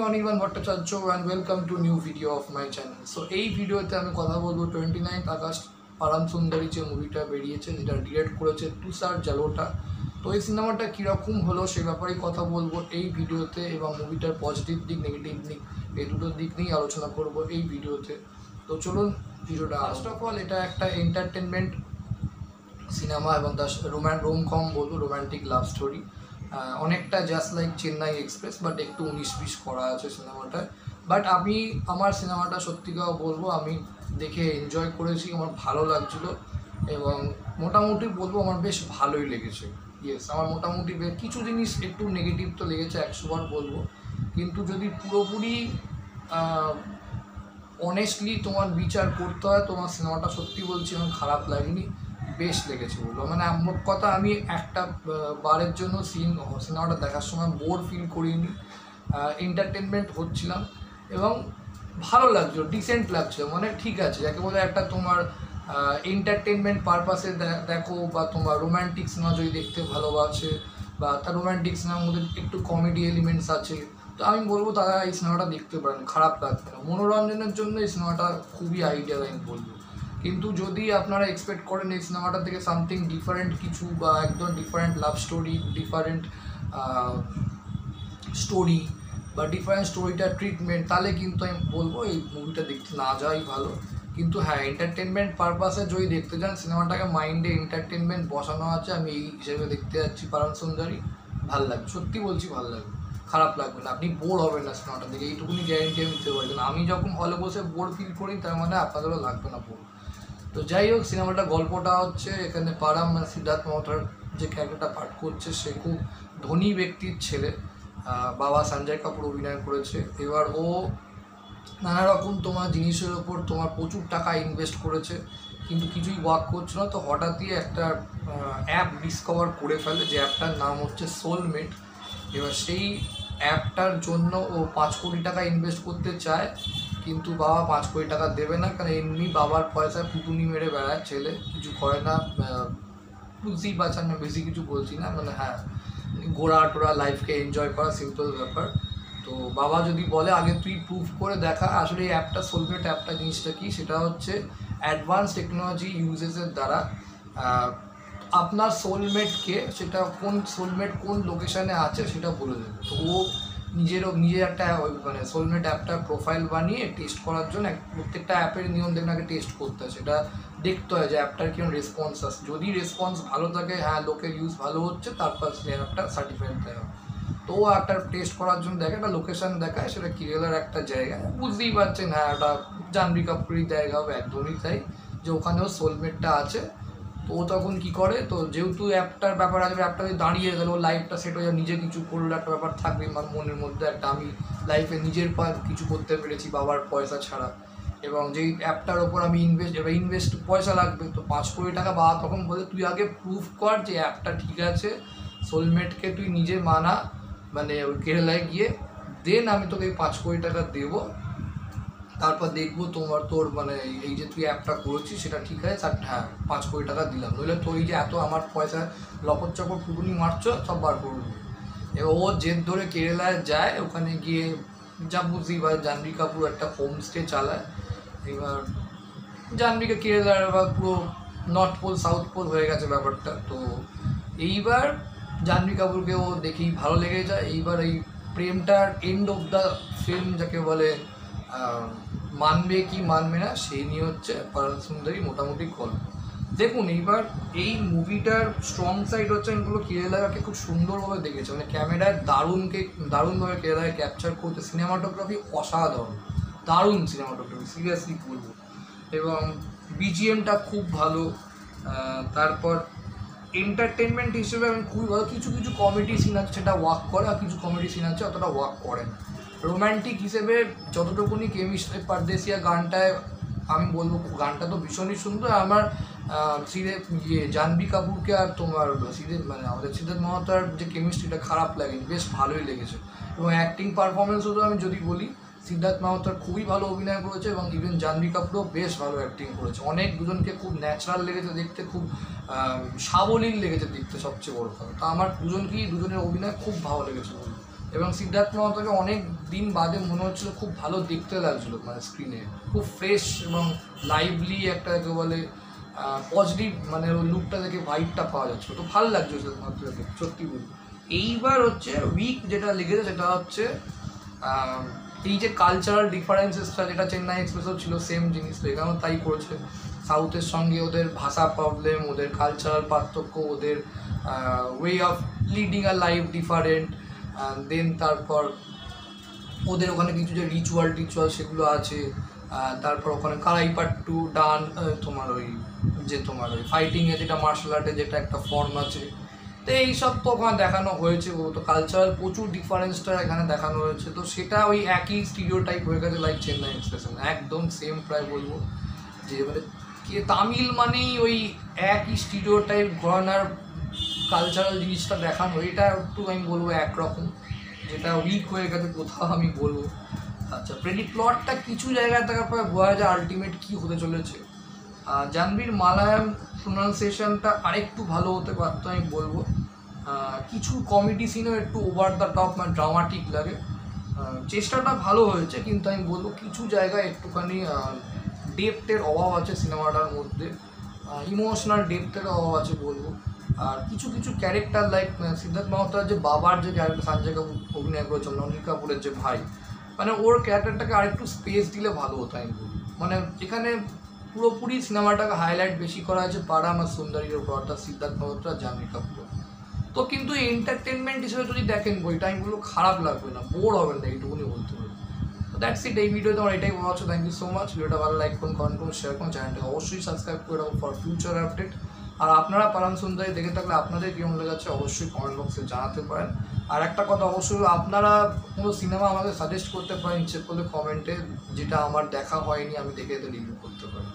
Anirban Bhattacharya and welcome to new video of my channel. So এই ভিডিওতে আমি কথা বলবো 29 আগস্ট পারাম সুন্দরী যে মুভিটা বেরিয়েছে, যেটা ডিরেক্ট করেছে তুষার জালোটা। তো এই সিনেমাটা কীরকম হলো সে ব্যাপারেই কথা বলবো এই ভিডিওতে, এবং মুভিটার পজিটিভ দিক নেগেটিভ দিক এই দুটো দিক নিয়েই আলোচনা করব এই ভিডিওতে। তো চলুন ভিডিওটা। ফার্স্ট অফ অল, এটা একটা এন্টারটেনমেন্ট সিনেমা এবং তার রোম-কম বলবো, রোম্যান্টিক লাভ স্টোরি। অনেকটা just like Chennai express, but একটু 19-20 করা আছে সিনেমাটায়। বাট আমি আমার সিনেমাটা সত্যিকার বলবো আমি দেখে এনজয় করেছি, আমার ভালো লাগছিলো এবং মোটামুটি বলবো আমার বেশ ভালোই লেগেছে। ইয়েস, আমার মোটামুটি কিছু জিনিস একটু নেগেটিভ তো লেগেছে, 100বার বলবো, কিন্তু যদি পুরোপুরি অনেস্টলি তোমার বিচার করতে হয়, তোমার সিনেমাটা সত্যি বলছি আমার খারাপ লাগেনি, বেশ লেগেছে বলবো। মানে মোট কথা আমি একটা বারের জন্য সিনেমাটা দেখার সময় বোর ফিল করিনি, এন্টারটেনমেন্ট হচ্ছিলাম এবং ভালো লাগছিলো, ডিসেন্ট লাগছিলো। মানে ঠিক আছে, যাকে বলে একটা তোমার এন্টারটেনমেন্ট পারপাসে দেখো, বা তোমার রোম্যান্টিক সিনেমা যদি দেখতে ভালোবাসে, বা তার রোম্যান্টিক সিনেমার মধ্যে একটু কমেডি এলিমেন্টস আছে, তো আমি বলবো তারা এই সিনেমাটা দেখতে পারেন, খারাপ লাগবে না। মনোরঞ্জনের জন্য এই সিনেমাটা খুবই আইডিয়াল আমি বলবো। কিন্তু যদি আপনারা এক্সপেক্ট করেন এই সিনেমাটা থেকে সামথিং ডিফারেন্ট কিছু, বা একদম different love story, different story বা ডিফারেন্ট স্টোরিটার ট্রিটমেন্ট, তাহলে কিন্তু আমি বলবো এই মুভিটা দেখতে না যাওয়াই ভালো। কিন্তু হ্যাঁ, এন্টারটেনমেন্ট পারপাসে যদি দেখতে যান, সিনেমাটাকে মাইন্ডে এন্টারটেনমেন্ট বসানো আছে, আমি এই হিসেবে দেখতে যাচ্ছি পারাম সুন্দরী, ভালো লাগবে, সত্যি বলছি ভালো লাগবে, খারাপ লাগবে না, আপনি বোর হবেন না সিনেমাটা দেখে, এইটুকুনি গ্যারেন্টি আমি দিতে পারি। না, আমি যখন হলে বসে বোর ফিল করি, তার মানে আপনাদেরও লাগবে না বোর। তো যাই হোক, সিনেমাটা গল্পটা হচ্ছে, এখানে পারাম মানে সিদ্ধার্থ মালহোত্রার যে ক্যারেক্টারটা পাঠ করছে, সে খুব ধনী ব্যক্তির ছেলে, বাবা সঞ্জয় কাপুর অভিনয় করেছে। এবার ও নানা রকম তোমার জিনিসের ওপর তোমার প্রচুর টাকা ইনভেস্ট করেছে, কিন্তু কিছুই ওয়ার্ক করছে না। তো হঠাৎই একটা অ্যাপ ডিসকভার করে ফেলে, যে অ্যাপটার নাম হচ্ছে সোলমেট। এবার সেই অ্যাপটার জন্য ও 5 কোটি টাকা ইনভেস্ট করতে চায়, কিন্তু বাবা 5 কোটি টাকা দেবে না, কারণ এমনি বাবার পয়সায় পুটুনি মেরে বেড়ায় ছেলে, কিছু করে না। বুঝতেই পারছেন, আমি বেশি কিছু বলছি না, মানে হ্যাঁ, ঘোরা টোরা, লাইফকে এনজয় করা, সিম্পল ব্যাপার। তো বাবা যদি বলে আগে তুই প্রুভ করে দেখা আসলে এই অ্যাপটা, সোলমেট অ্যাপটা জিনিসটা কি, সেটা হচ্ছে অ্যাডভান্স টেকনোলজি ইউজেসের দ্বারা আপনার সোলমেটকে, সেটা কোন সোলমেট কোন লোকেশানে আছে সেটা বলে দেবে। তো ও নিজের একটা মানে সোলমেট অ্যাপটা প্রোফাইল বানিয়ে টেস্ট করার জন্য প্রত্যেকটা অ্যাপের নিয়ম দেখুন আগে টেস্ট করতে হয়, সেটা দেখতে হয় যে অ্যাপটার কিরকম রেসপন্স আসে। যদি রেসপন্স ভালো থাকে, হ্যাঁ লোকের ইউজ ভালো হচ্ছে, তারপর সেই অ্যাপটা সার্টিফাইড দেওয়া। তো ও একটা টেস্ট করার জন্য দেখে, একটা লোকেশান দেখায়, সেটা কেরালার একটা জায়গা, বুঝতেই পারছেন হ্যাঁ ওটা জাহ্নবী কাপুরের জায়গা হবে, একদমই তাই, যে ওখানেও সোলমেটটা আছে। তো ও তখন কী করে, তো যেহেতু অ্যাপটার ব্যাপার আছে, অ্যাপটা যদি দাঁড়িয়ে গেল, লাইফটা সেট হয়ে যাবে, নিজে কিছু করলে একটা ব্যাপার থাকবে আমার মনের মধ্যে, একটা আমি লাইফে নিজের কিছু করতে পেরেছি বাবার পয়সা ছাড়া, এবং যেই অ্যাপটার ওপর আমি ইনভেস্ট পয়সা লাগবে, তো 5 কোটি টাকা বাবা তখন বলে তুই আগে প্রুফ কর যে অ্যাপটা ঠিক আছে, সোলমেটকে তুই নিজে মানা, মানে ওই কেরালায় গিয়ে, দেন আমি তোকে এই 5 কোটি টাকা দেবো, তারপর দেখবো তোর মানে এই যে তুই অ্যাপটা করেছিস সেটা ঠিক আছে, আর হ্যাঁ 5 কোটি টাকা দিলাম, নইলে তো এই যে এত আমার পয়সা লকর চকর ফুটুনি মারছো সব বার করবো। এবার ও জেদ ধরে কেরালায় যায়, ওখানে গিয়ে যা বুঝতেই পারে জাহ্নবী কাপুর একটা হোমস্টে চালায়। এবার জাহ্নবীকে কেরালার এবার পুরো নর্থ পোল সাউথ পোল হয়ে গেছে ব্যাপারটা। তো এইবার জাহ্নবী কাপুরকে ও দেখেই ভালো লেগে যায়। এইবার এই প্রেমটার এন্ড অফ দ্য ফিল্ম যাকে বলে, মানবে কি মানবে না সেই নিয়ে হচ্ছে পারাম সুন্দরী মোটামুটি গল্প। দেখুন এইবার এই মুভিটার স্ট্রং সাইড হচ্ছে, এগুলো কেরালাকে খুব সুন্দরভাবে দেখেছে, মানে ক্যামেরায় দারুণভাবে কেরালায় ক্যাপচার করতে, সিনেমাটোগ্রাফি অসাধারণ, দারুণ সিনেমাটোগ্রাফি সিরিয়াসলি বলবো, এবং বিজিএমটা খুব ভালো। তারপর এন্টারটেনমেন্ট হিসেবে আমি খুবই ভালো, কিছু কিছু কমেডি সিন আছে সেটা ওয়ার্ক করে, আর কিছু কমেডি সিন আছে অতটা ওয়ার্ক করে না। রোম্যান্টিক হিসেবে যতটুকুনি কেমিস্ট্রি, পারদেশিয়া গানটায় আমি বলবো গানটা তো ভীষণই সুন্দর। আমার জাহ্নবী কাপুরকে আর তোমার মানে আমাদের সিদ্ধার্থ মালহোত্রার যে কেমিস্ট্রিটা খারাপ লাগেনি, বেশ ভালোই লেগেছে। এবং অ্যাক্টিং পারফরমেন্সও তো আমি যদি বলি, সিদ্ধার্থ মালহোত্রা খুবই ভালো অভিনয় করেছে, এবং ইভেন জাহ্নবী কাপুরও বেশ ভালো অ্যাক্টিং করেছে। অনেক দুজনকে খুব ন্যাচারাল লেগেছে দেখতে, খুব সাবলীল লেগেছে দেখতে, সবচেয়ে বড় কথা। তো আমার দুজনের অভিনয় খুব ভালো লেগেছে বলবো। এবং সিদ্ধার্থ মালহোত্রাকে অনেক দিন বাদে মনে হচ্ছিল খুব ভালো দেখতে লাগছিলো, মানে স্ক্রিনে খুব ফ্রেশ এবং লাইভলি একটা একে বলে পজিটিভ, মানে ওই লুকটা থেকে ভাইবটা পাওয়া যাচ্ছিলো, তো ভালো লাগছে সিদ্ধার্থ মালহোত্রাকে সত্যি বলবো। এইবার হচ্ছে উইক যেটা লেগেছে সেটা হচ্ছে এই যে কালচারাল ডিফারেন্সেসটা, যেটা চেন্নাই এক্সপ্রেসও ছিল সেম জিনিস, তো এখানেও তাই করেছে। সাউথের সঙ্গে ওদের ভাষা প্রবলেম, ওদের কালচারাল পার্থক্য, ওদের way of leading a life different, then তারপর ওদের ওখানে কিছু যে রিচুয়াল সেগুলো আছে, তারপর ওখানে কারাইপাট্টু ডান, তোমার ওই ফাইটিংয়ে যেটা মার্শাল আর্টে যেটা একটা ফর্ম আছে, তো এইসব তো ওখানে দেখানো হয়েছে। ও তো কালচারাল প্রচুর ডিফারেন্সটা এখানে দেখানো হয়েছে, তো সেটা ওই একই স্টিরিওটাইপ হয়ে গেছে লাইক চেন্নাই এক্সপ্রেস, একদম সেম প্রায় বলবো। যে মানে তামিল মানেই ওই একই স্টিরিওটাইপ ঘরানার কালচারাল জিনিসটা দেখানো, এটা একটু আমি বলবো একরকম, যেটা উইক হয়ে গেছে কোথাও আমি বলবো। আচ্ছা, প্লটটা কিছু জায়গায় থাকার পরে বোঝা যায় আলটিমেট কী হতে চলেছে। জাহ্নবীর মালায়াম প্রোনাউন্সিয়েশনটা আরেকটু ভালো হতে পারতো আমি বলবো। কিছু কমেডি সিনেও একটু ওভার দ্য টপ মানে ড্রামাটিক লাগে, চেষ্টাটা ভালো হয়েছে, কিন্তু আমি বলবো কিছু জায়গায় একটুখানি ডেপথের অভাব আছে সিনেমাটার মধ্যে, ইমোশনাল ডেপথের অভাব আছে বলবো। আর কিছু কিছু ক্যারেক্টার লাইক সিদ্ধার্থ মালহোত্রার যে বাবার যে ক্যারেক্টার সঞ্জয় কাপুর অভিনয় করেছেন, অনিল কাপুরের যে ভাই, মানে ওর ক্যারেক্টারটাকে আরেকটু স্পেস দিলে ভালো হতো আমি বলবো। মানে এখানে পুরোপুরি সিনেমাটাকে হাইলাইট বেশি করা হয়েছে পারাম আর সুন্দরীর ওপর, অর্থাৎ সিদ্ধার্থ মালহোত্রা জাহ্নবী কাপুর। তো কিন্তু এন্টারটেনমেন্ট হিসেবে যদি দেখেন বইটা, আমি বলবো খারাপ লাগবে না, বোর হবেন না, এইটুকুনি বলতে পারি। তো দ্যাটস ইট, এই ভিডিওতে আমার এটাই বলা হচ্ছে। Thank you so much. ভিডিওটা ভালো লাইক করুন, কমেন্ট করুন, শেয়ার করুন, চ্যানেলটাকে অবশ্যই সাবস্ক্রাইব করে রাখুন ফর ফিউচার আপডেট। আর আপনারা পারাম সুন্দরী দেখে থাকলে আপনাদের কেমন লেগেছে অবশ্যই কমেন্ট বক্সে জানাতে পারেন। আর একটা কথা, অবশ্যই আপনারা কোনো সিনেমা আমাকে সাজেস্ট করতে পারেন ইচ্ছে করলে কমেন্টে, যেটা আমার দেখা হয়নি আমি দেখে এতে রিভিউ করতে পারি।